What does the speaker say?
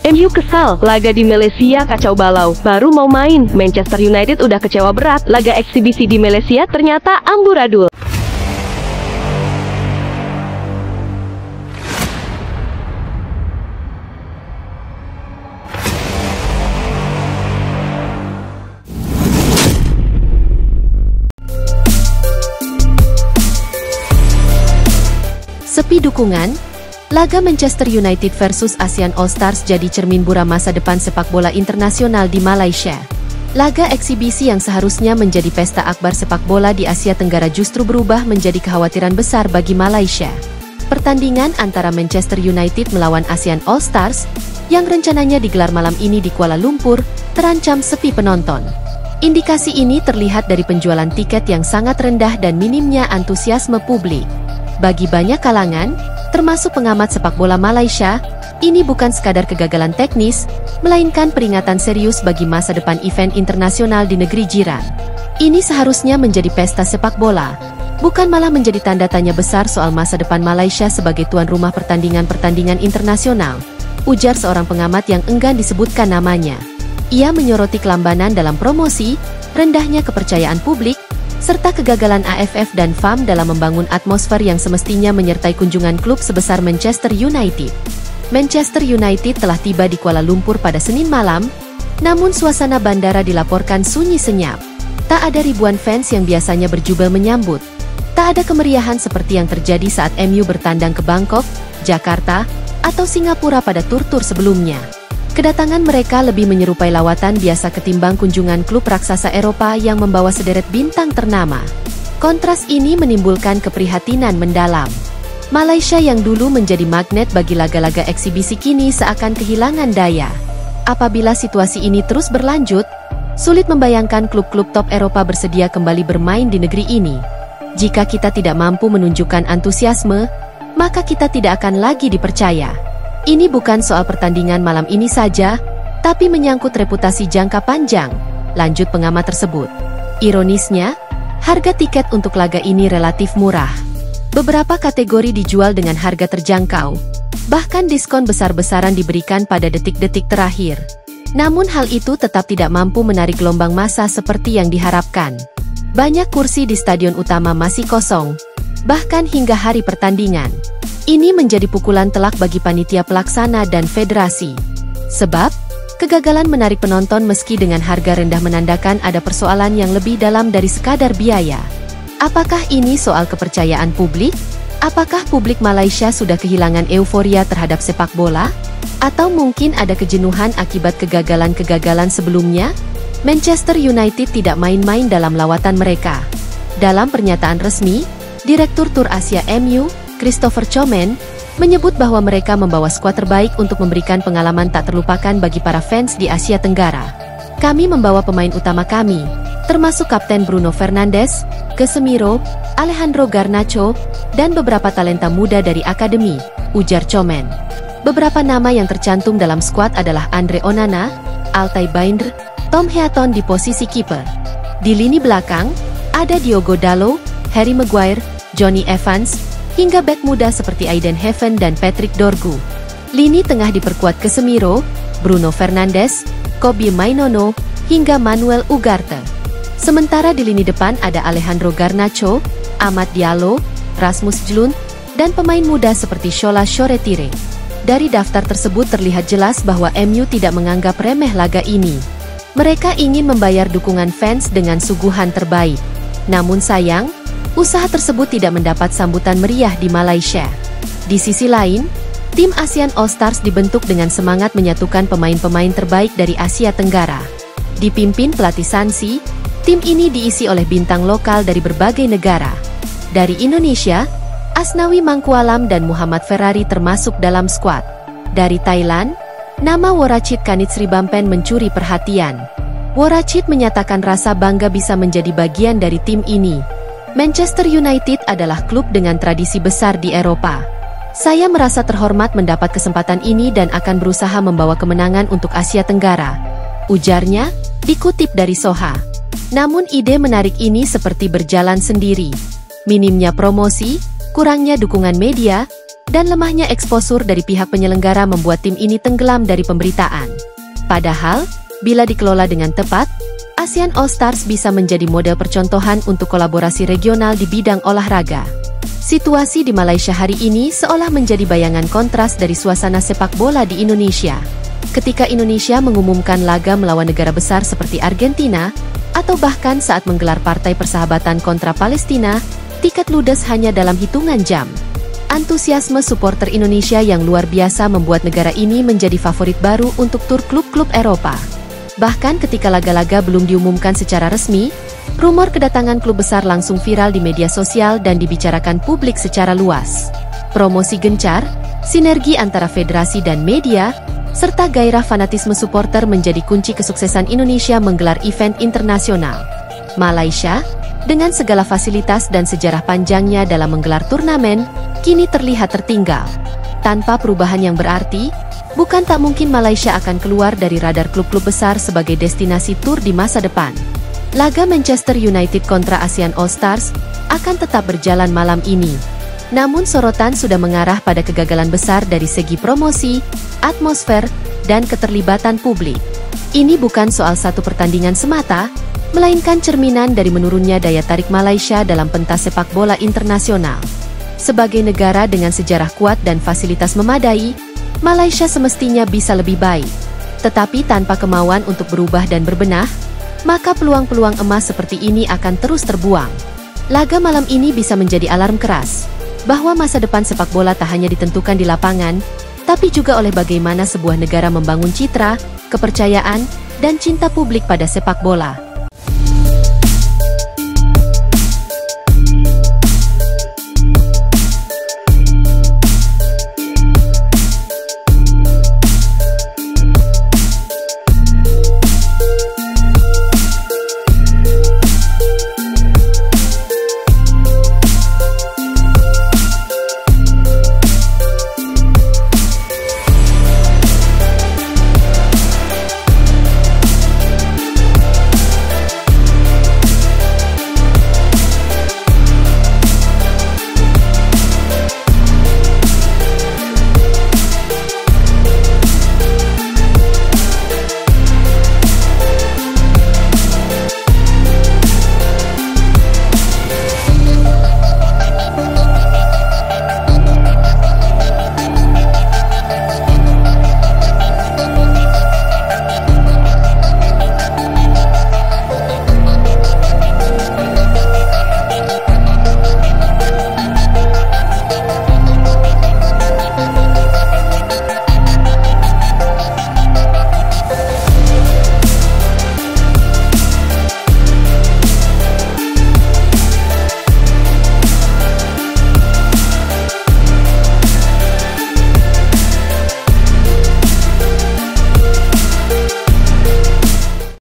MU kesal, laga di Malaysia kacau balau. Baru mau main, Manchester United udah kecewa berat. Laga eksibisi di Malaysia ternyata amburadul. Sepi dukungan, laga Manchester United versus ASEAN All Stars jadi cermin buram masa depan sepak bola internasional di Malaysia. Laga eksibisi yang seharusnya menjadi pesta akbar sepak bola di Asia Tenggara justru berubah menjadi kekhawatiran besar bagi Malaysia. Pertandingan antara Manchester United melawan ASEAN All Stars, yang rencananya digelar malam ini di Kuala Lumpur, terancam sepi penonton. Indikasi ini terlihat dari penjualan tiket yang sangat rendah dan minimnya antusiasme publik. Bagi banyak kalangan, termasuk pengamat sepak bola Malaysia, ini bukan sekadar kegagalan teknis, melainkan peringatan serius bagi masa depan event internasional di negeri jiran. Ini seharusnya menjadi pesta sepak bola, bukan malah menjadi tanda tanya besar soal masa depan Malaysia sebagai tuan rumah pertandingan-pertandingan internasional, ujar seorang pengamat yang enggan disebutkan namanya. Ia menyoroti kelambanan dalam promosi, rendahnya kepercayaan publik, serta kegagalan AFF dan FAM dalam membangun atmosfer yang semestinya menyertai kunjungan klub sebesar Manchester United. Manchester United telah tiba di Kuala Lumpur pada Senin malam, namun suasana bandara dilaporkan sunyi senyap. Tak ada ribuan fans yang biasanya berjubel menyambut. Tak ada kemeriahan seperti yang terjadi saat MU bertandang ke Bangkok, Jakarta, atau Singapura pada tur-tur sebelumnya. Kedatangan mereka lebih menyerupai lawatan biasa ketimbang kunjungan klub raksasa Eropa yang membawa sederet bintang ternama. Kontras ini menimbulkan keprihatinan mendalam. Malaysia yang dulu menjadi magnet bagi laga-laga eksibisi kini seakan kehilangan daya. Apabila situasi ini terus berlanjut, sulit membayangkan klub-klub top Eropa bersedia kembali bermain di negeri ini. Jika kita tidak mampu menunjukkan antusiasme, maka kita tidak akan lagi dipercaya. Ini bukan soal pertandingan malam ini saja, tapi menyangkut reputasi jangka panjang, lanjut pengamat tersebut. Ironisnya, harga tiket untuk laga ini relatif murah. Beberapa kategori dijual dengan harga terjangkau, bahkan diskon besar-besaran diberikan pada detik-detik terakhir. Namun hal itu tetap tidak mampu menarik gelombang massa seperti yang diharapkan. Banyak kursi di stadion utama masih kosong, bahkan hingga hari pertandingan. Ini menjadi pukulan telak bagi panitia pelaksana dan federasi. Sebab, kegagalan menarik penonton meski dengan harga rendah menandakan ada persoalan yang lebih dalam dari sekadar biaya. Apakah ini soal kepercayaan publik? Apakah publik Malaysia sudah kehilangan euforia terhadap sepak bola? Atau mungkin ada kejenuhan akibat kegagalan-kegagalan sebelumnya? Manchester United tidak main-main dalam lawatan mereka. Dalam pernyataan resmi, Direktur Tur Asia MU, Christopher Chomen, menyebut bahwa mereka membawa skuad terbaik untuk memberikan pengalaman tak terlupakan bagi para fans di Asia Tenggara. Kami membawa pemain utama kami, termasuk Kapten Bruno Fernandes, Casemiro, Alejandro Garnacho, dan beberapa talenta muda dari akademi, ujar Chomen. Beberapa nama yang tercantum dalam skuad adalah Andre Onana, Altai Binder, Tom Heaton di posisi kiper. Di lini belakang, ada Diogo Dalot, Harry Maguire, Johnny Evans, hingga bek muda seperti Aiden Heaven dan Patrick Dorgu. Lini tengah diperkuat Casemiro, Bruno Fernandes, Kobbie Mainoo, hingga Manuel Ugarte. Sementara di lini depan ada Alejandro Garnacho, Amad Diallo, Rasmus Jlund, dan pemain muda seperti Shola Shoretire. Dari daftar tersebut terlihat jelas bahwa MU tidak menganggap remeh laga ini. Mereka ingin membayar dukungan fans dengan suguhan terbaik. Namun sayang, usaha tersebut tidak mendapat sambutan meriah di Malaysia. Di sisi lain, tim ASEAN All Stars dibentuk dengan semangat menyatukan pemain-pemain terbaik dari Asia Tenggara. Dipimpin pelatih Sansi, tim ini diisi oleh bintang lokal dari berbagai negara. Dari Indonesia, Asnawi Mangkualam dan Muhammad Ferrari termasuk dalam skuad. Dari Thailand, nama Woracit Kanitsribampen mencuri perhatian. Woracit menyatakan rasa bangga bisa menjadi bagian dari tim ini. Manchester United adalah klub dengan tradisi besar di Eropa. Saya merasa terhormat mendapat kesempatan ini dan akan berusaha membawa kemenangan untuk Asia Tenggara, ujarnya, dikutip dari Soha. Namun ide menarik ini seperti berjalan sendiri. Minimnya promosi, kurangnya dukungan media, dan lemahnya eksposur dari pihak penyelenggara membuat tim ini tenggelam dari pemberitaan. Padahal, bila dikelola dengan tepat, ASEAN All Stars bisa menjadi model percontohan untuk kolaborasi regional di bidang olahraga. Situasi di Malaysia hari ini seolah menjadi bayangan kontras dari suasana sepak bola di Indonesia. Ketika Indonesia mengumumkan laga melawan negara besar seperti Argentina, atau bahkan saat menggelar partai persahabatan kontra Palestina, tiket ludes hanya dalam hitungan jam. Antusiasme supporter Indonesia yang luar biasa membuat negara ini menjadi favorit baru untuk tur klub-klub Eropa. Bahkan ketika laga-laga belum diumumkan secara resmi, rumor kedatangan klub besar langsung viral di media sosial dan dibicarakan publik secara luas. Promosi gencar, sinergi antara federasi dan media, serta gairah fanatisme supporter menjadi kunci kesuksesan Indonesia menggelar event internasional. Malaysia, dengan segala fasilitas dan sejarah panjangnya dalam menggelar turnamen, kini terlihat tertinggal. Tanpa perubahan yang berarti, bukan tak mungkin Malaysia akan keluar dari radar klub-klub besar sebagai destinasi tur di masa depan. Laga Manchester United kontra ASEAN All Stars akan tetap berjalan malam ini. Namun sorotan sudah mengarah pada kegagalan besar dari segi promosi, atmosfer, dan keterlibatan publik. Ini bukan soal satu pertandingan semata, melainkan cerminan dari menurunnya daya tarik Malaysia dalam pentas sepak bola internasional. Sebagai negara dengan sejarah kuat dan fasilitas memadai, Malaysia semestinya bisa lebih baik. Tetapi tanpa kemauan untuk berubah dan berbenah, maka peluang-peluang emas seperti ini akan terus terbuang. Laga malam ini bisa menjadi alarm keras bahwa masa depan sepak bola tak hanya ditentukan di lapangan, tapi juga oleh bagaimana sebuah negara membangun citra, kepercayaan, dan cinta publik pada sepak bola.